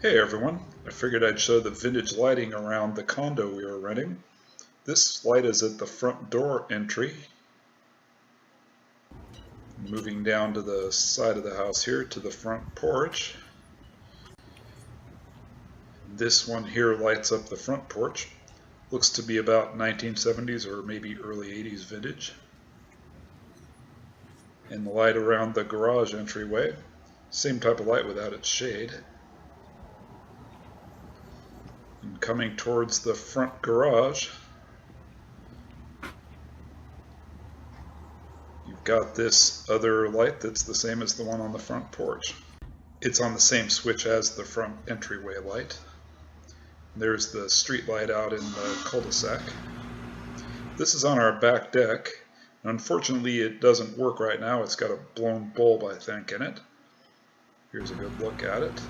Hey everyone, I figured I'd show the vintage lighting around the condo we were renting. This light is at the front door entry. Moving down to the side of the house here to the front porch. This one here lights up the front porch. Looks to be about 1970s or maybe early 80s vintage. And the light around the garage entryway. Same type of light without its shade. And coming towards the front garage, you've got this other light that's the same as the one on the front porch. It's on the same switch as the front entryway light. There's the street light out in the cul-de-sac. This is on our back deck. Unfortunately, it doesn't work right now. It's got a blown bulb, I think, in it. Here's a good look at it.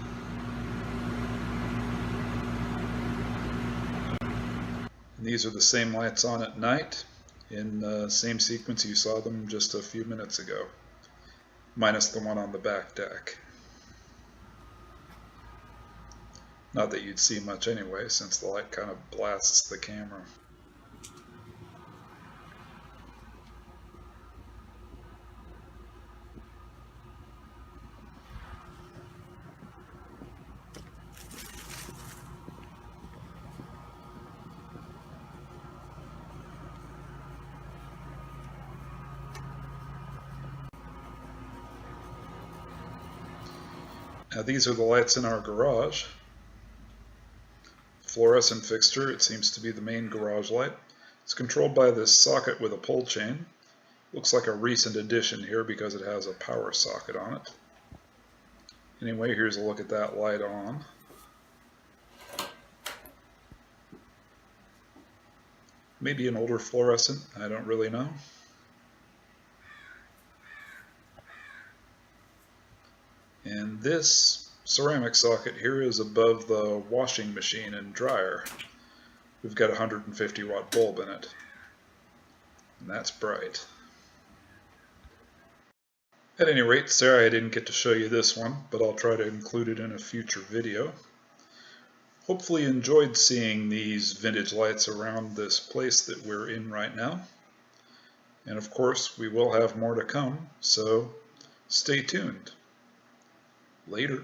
And these are the same lights on at night in the same sequence you saw them just a few minutes ago, minus the one on the back deck. Not that you'd see much anyway, since the light kind of blasts the camera. Now these are the lights in our garage. Fluorescent fixture, it seems to be the main garage light. It's controlled by this socket with a pull chain. Looks like a recent addition here because it has a power socket on it. Anyway, here's a look at that light on. Maybe an older fluorescent, I don't really know. And this ceramic socket here is above the washing machine and dryer. We've got a 150 watt bulb in it. And that's bright. At any rate, sorry I didn't get to show you this one, but I'll try to include it in a future video. Hopefully you enjoyed seeing these vintage lights around this place that we're in right now. And of course, we will have more to come, so stay tuned. Later.